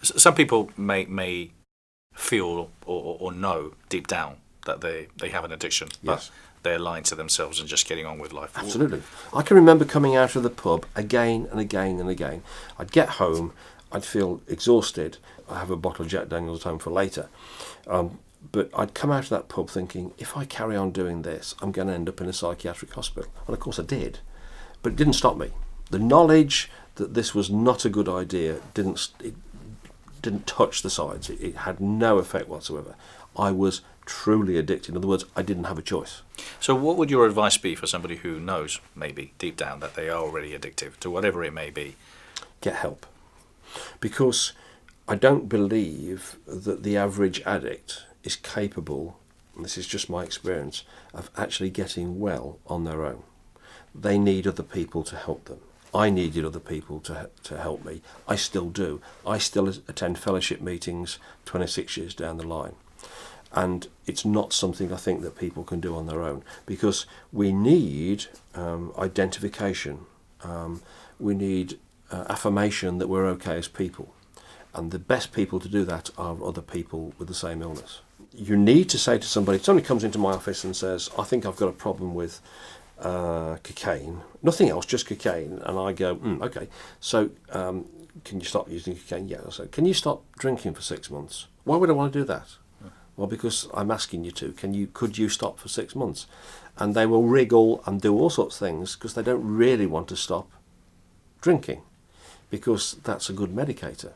Some people may feel or know deep down that they have an addiction, but they're lying to themselves and just getting on with life. Absolutely. I can remember coming out of the pub again and again and again. I'd get home, I'd feel exhausted. I have a bottle of Jack Daniels at home for later. But I'd come out of that pub thinking, if I carry on doing this, I'm going to end up in a psychiatric hospital. And of course I did. But it didn't stop me. The knowledge that this was not a good idea didn't touch the sides. It had no effect whatsoever. I was truly addicted. In other words, I didn't have a choice. So what would your advice be for somebody who knows, maybe deep down, that they are already addictive to whatever it may be? Get help. Because I don't believe that the average addict is capable, and this is just my experience, of actually getting well on their own. They need other people to help them. I needed other people to help me. I still do. I still attend fellowship meetings 26 years down the line. And it's not something I think that people can do on their own, because we need identification. We need affirmation that we're okay as people. And the best people to do that are other people with the same illness. You need to say to somebody, if somebody comes into my office and says, I think I've got a problem with cocaine, nothing else, just cocaine, and I go, okay, so can you stop using cocaine? Yeah. So can you stop drinking for 6 months? Why would I want to do that? Well, because I'm asking you to. Could you stop for 6 months? And they will wriggle and do all sorts of things because they don't really want to stop drinking, because that's a good medicator.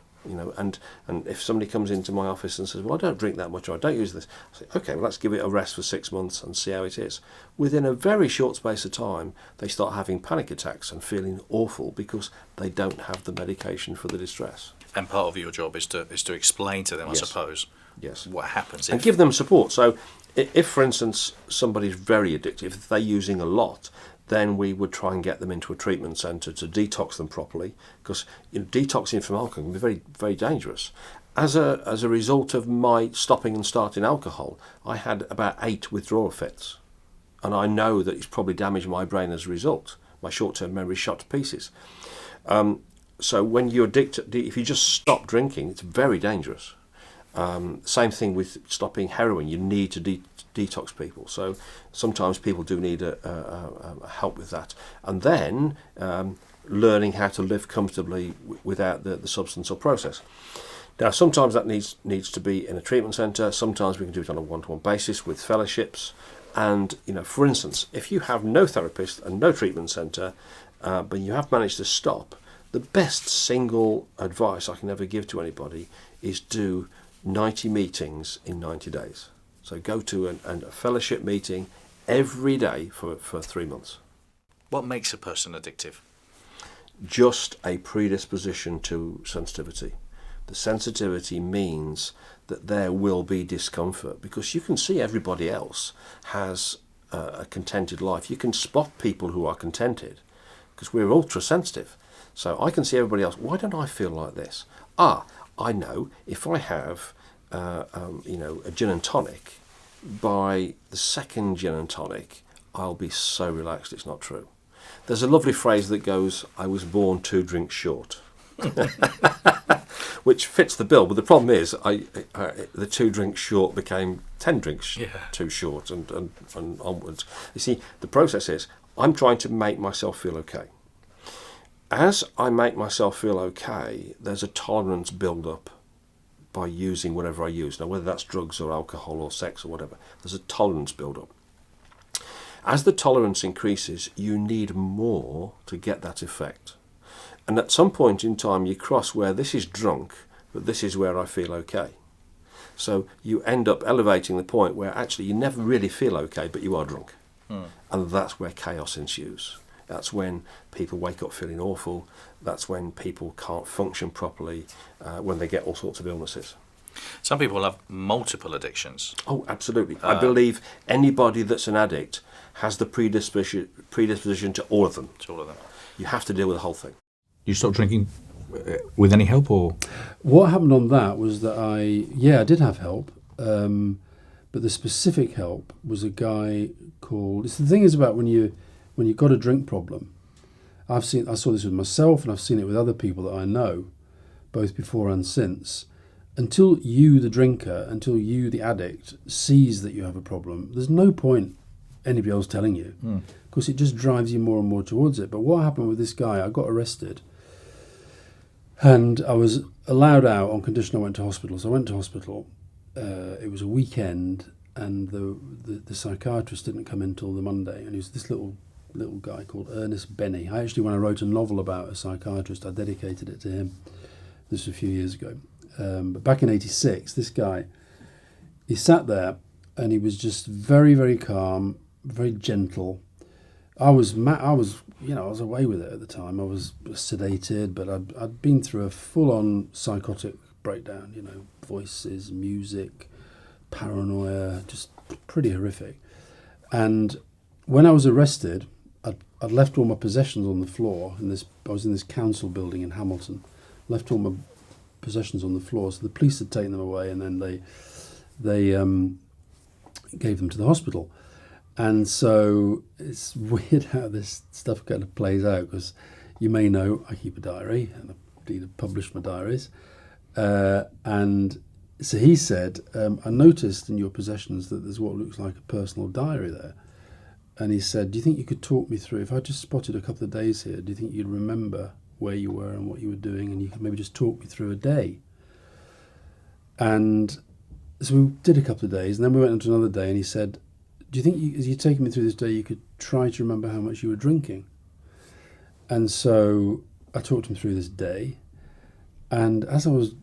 And if somebody comes into my office and says, well, I don't drink that much, or I don't use this, I say, okay, well, let's give it a rest for 6 months and see how it is. Within a very short space of time, they start having panic attacks and feeling awful because they don't have the medication for the distress. And part of your job is to explain to them, I suppose, what happens. And give them support. So if, for instance, somebody's very addictive, if they're using a lot, then we would try and get them into a treatment centre to detox them properly, because detoxing from alcohol can be very, very dangerous. As a result of my stopping and starting alcohol, I had about 8 withdrawal fits, and I know that it's probably damaged my brain as a result. My short-term memory shot to pieces. So when you're addicted, if you just stop drinking, it's very dangerous. Same thing with stopping heroin. You need to detox people. So sometimes people do need help with that. And then learning how to live comfortably without the substance or process. Now, sometimes that needs to be in a treatment centre. Sometimes we can do it on a one-to-one basis with fellowships. And, for instance, if you have no therapist and no treatment centre, but you have managed to stop, the best single advice I can ever give to anybody is do 90 meetings in 90 days. So go to a fellowship meeting every day for 3 months. What makes a person addictive? Just a predisposition to sensitivity. The sensitivity means that there will be discomfort, because you can see everybody else has a contented life. You can spot people who are contented because we're ultra sensitive. So I can see everybody else. Why don't I feel like this? I know if I have a gin and tonic, by the second gin and tonic, I'll be so relaxed it's not true. There's a lovely phrase that goes, I was born 2 drinks short, which fits the bill. But the problem is, the 2 drinks short became 10 drinks too short and onwards. You see, the process is, I'm trying to make myself feel okay. As I make myself feel okay, there's a tolerance build up by using whatever I use. Now, whether that's drugs or alcohol or sex or whatever, there's a tolerance build up. As the tolerance increases, you need more to get that effect. And at some point in time, you cross where this is drunk, but this is where I feel okay. So you end up elevating the point where actually you never really feel okay, but you are drunk. And that's where chaos ensues. That's when people wake up feeling awful. That's when people can't function properly, when they get all sorts of illnesses. Some people have multiple addictions. Oh, absolutely. I believe anybody that's an addict has the predisposition to all of them. To all of them. You have to deal with the whole thing. You stopped drinking with any help, or? What happened on that was that I did have help, but the specific help was a guy called. The thing is about when you've got a drink problem. I saw this with myself, and I've seen it with other people that I know. both before and since, until you, the drinker, until you, the addict, sees that you have a problem, there's no point anybody else telling you, because it just drives you more and more towards it. But what happened with this guy, I got arrested, and I was allowed out on condition I went to hospital. So I went to hospital. It was a weekend, and the psychiatrist didn't come in until the Monday, and he was this little guy called Ernest Benny. When I wrote a novel about a psychiatrist, I dedicated it to him. This was a few years ago. But back in '86, this guy, he sat there, and he was just very, very calm, very gentle. I was away with it at the time. I was sedated, but I'd been through a full-on psychotic breakdown. Voices, music, paranoia, just pretty horrific. And when I was arrested, I'd left all my possessions on the floor. I was in this council building in Hamilton. Left all my possessions on the floor. So the police had taken them away, and then they gave them to the hospital. And so it's weird how this stuff kind of plays out, because you may know I keep a diary, and I need to publish my diaries. And so he said, I noticed in your possessions that there's what looks like a personal diary there. And he said, do you think you could talk me through, if I just spotted a couple of days here, do you think you'd remember where you were and what you were doing, and you could maybe just talk me through a day? And so we did a couple of days, and then we went on to another day, and he said, do you think, as you're taking me through this day, you could try to remember how much you were drinking? And so I talked him through this day, and as I was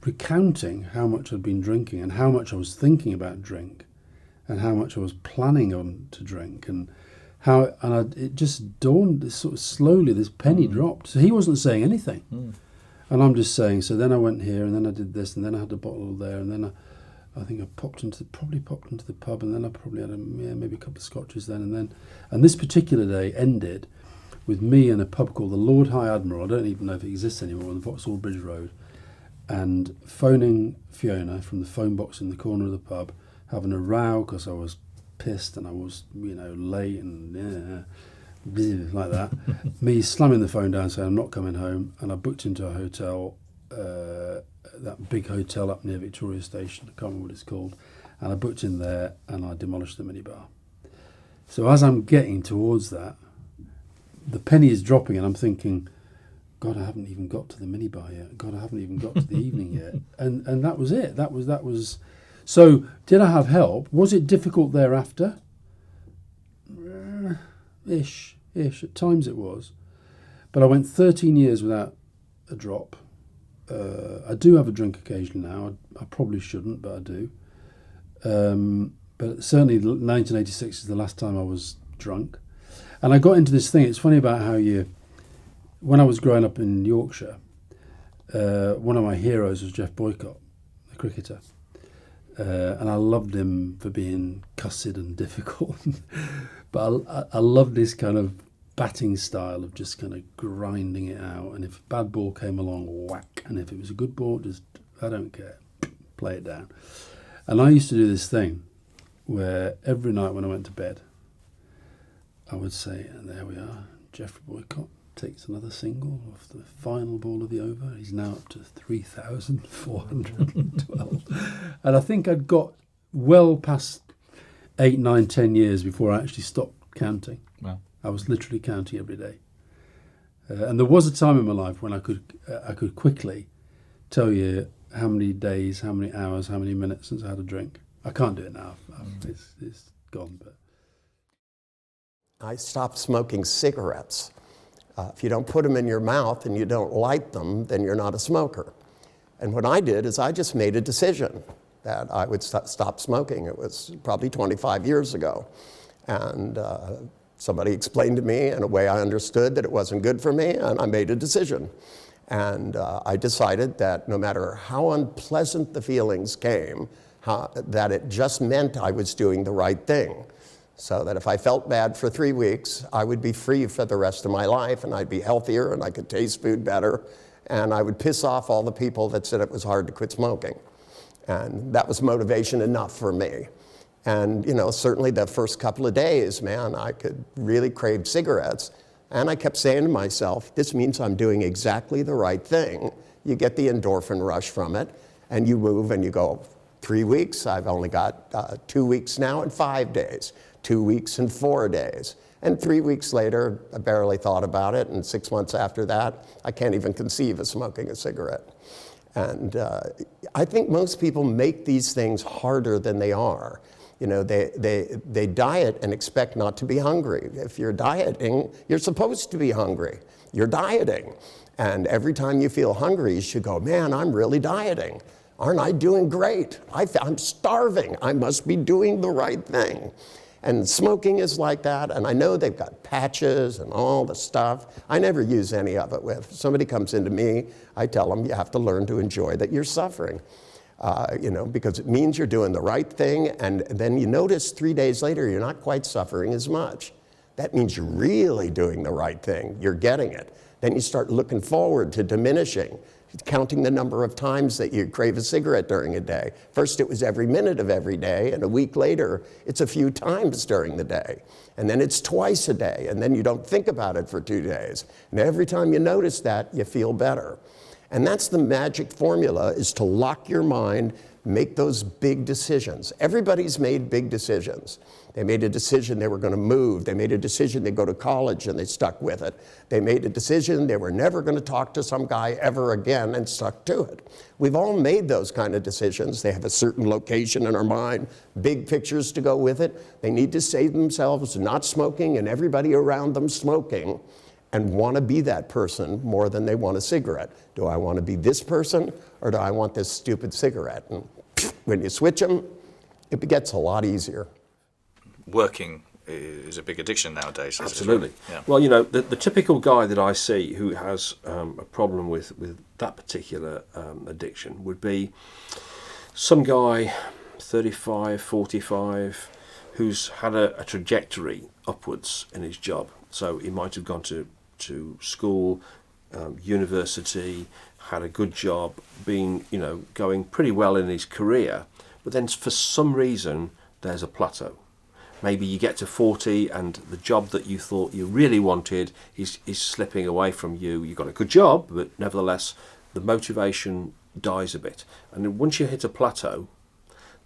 recounting how much I'd been drinking and how much I was thinking about drink and how much I was planning on to drink, it just dawned, sort of slowly, this penny dropped. So he wasn't saying anything. And I'm just saying, so then I went here, and then I did this, and then I had a bottle there, and then I think I probably popped into the pub, and then I probably had maybe a couple of scotches then. And this particular day ended with me in a pub called the Lord High Admiral. I don't even know if it exists anymore, on the Vauxhall Bridge Road, and phoning Fiona from the phone box in the corner of the pub, having a row because I was pissed and I was, late and like that. Me slamming the phone down saying I'm not coming home, and I booked into a hotel, that big hotel up near Victoria Station, I can't remember what it's called, and I booked in there, and I demolished the minibar. So as I'm getting towards that, the penny is dropping, and I'm thinking, God, I haven't even got to the minibar yet. God, I haven't even got to the evening yet. And that was it. That was. So did I have help? Was it difficult thereafter? Ish. At times it was. But I went 13 years without a drop. I do have a drink occasionally now. I probably shouldn't, but I do. But certainly 1986 is the last time I was drunk. And I got into this thing. It's funny about how when I was growing up in Yorkshire, one of my heroes was Jeff Boycott, the cricketer. And I loved him for being cussed and difficult. But I loved this kind of batting style of just kind of grinding it out. And if a bad ball came along, whack. And if it was a good ball, just, I don't care, play it down. And I used to do this thing where every night when I went to bed, I would say, and there we are, Jeff Boycott takes another single off the final ball of the over. He's now up to 3,412. And I think I'd got well past 8, 9, 10 years before I actually stopped counting. Wow. I was literally counting every day. And there was a time in my life when I could quickly tell you how many days, how many hours, how many minutes since I had a drink. I can't do it now. It's gone. But I stopped smoking cigarettes. If you don't put them in your mouth and you don't light them, then you're not a smoker. And what I did is I just made a decision that I would stop smoking. It was probably 25 years ago. And somebody explained to me in a way I understood that it wasn't good for me, and I made a decision. And I decided that no matter how unpleasant the feelings came, that it just meant I was doing the right thing. So that if I felt bad for 3 weeks, I would be free for the rest of my life, and I'd be healthier, and I could taste food better, and I would piss off all the people that said it was hard to quit smoking. And that was motivation enough for me. And, certainly the first couple of days, man, I could really crave cigarettes. And I kept saying to myself, this means I'm doing exactly the right thing You get the endorphin rush from it, and you move and you go, 3 weeks, I've only got 2 weeks now and 5 days, 2 weeks and 4 days. And 3 weeks later, I barely thought about it, and 6 months after that, I can't even conceive of smoking a cigarette. And I think most people make these things harder than they are. You know, they diet and expect not to be hungry. If you're dieting, you're supposed to be hungry. You're dieting. And every time you feel hungry, you should go, man, I'm really dieting. Aren't I doing great? I'm starving. I must be doing the right thing. And smoking is like that, and I know they've got patches and all the stuff. I never use any of it with. If somebody comes into me, I tell them, you have to learn to enjoy that you're suffering, you know, because it means you're doing the right thing, and then you notice 3 days later you're not quite suffering as much. That means you're really doing the right thing. You're getting it. Then you start looking forward to diminishing, counting the number of times that you crave a cigarette during a day. First it was every minute of every day, and a week later it's a few times during the day. And then it's twice a day, and then you don't think about it for 2 days. And every time you notice that, you feel better. And that's the magic formula, is to lock your mind, make those big decisions. Everybody's made big decisions. They made a decision they were going to move. They made a decision they'd go to college, and they stuck with it. They made a decision they were never going to talk to some guy ever again, and stuck to it. We've all made those kind of decisions. They have a certain location in our mind, big pictures to go with it. They need to save themselves not smoking and everybody around them smoking, and want to be that person more than they want a cigarette. Do I want to be this person, or do I want this stupid cigarette? And when you switch them, it gets a lot easier. Working is a big addiction nowadays. Absolutely. Yeah. Well, you know, the typical guy that I see who has a problem with that particular addiction would be some guy, 35, 45, who's had a trajectory upwards in his job. So he might have gone to school, university, had a good job, been, you know, going pretty well in his career, but then for some reason there's a plateau. Maybe you get to 40 and the job that you thought you really wanted is slipping away from you. You've got a good job, but nevertheless the motivation dies a bit. And then once you hit a plateau,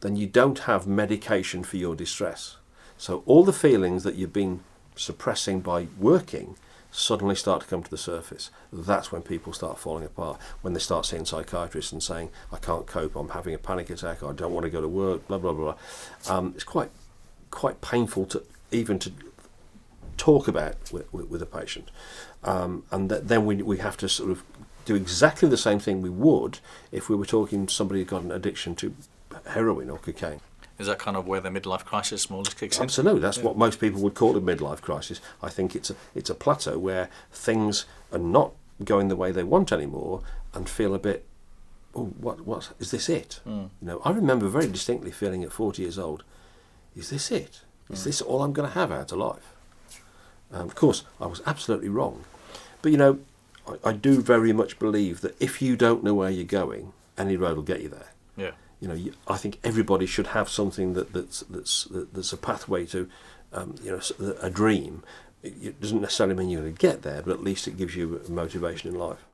then you don't have medication for your distress. So all the feelings that you've been suppressing by working suddenly start to come to the surface. That's when people start falling apart, when they start seeing psychiatrists and saying, I can't cope, I'm having a panic attack, I don't want to go to work, blah, blah, blah. It's quite painful to even to talk about with a patient. And then we have to sort of do exactly the same thing we would if we were talking to somebody who got an addiction to heroin or cocaine. Is that kind of where the midlife crisis more or less kicks in? Absolutely, that's what most people would call a midlife crisis. I think it's a plateau where things are not going the way they want anymore, and feel a bit, oh, what is this it? You know, I remember very distinctly feeling at 40 years old, is this it? Is this all I'm going to have out of life? Of course, I was absolutely wrong, but you know, I do very much believe that if you don't know where you're going, any road will get you there. Yeah. You know, I think everybody should have something that's a pathway to, you know, a dream. It doesn't necessarily mean you're going to get there, but at least it gives you motivation in life.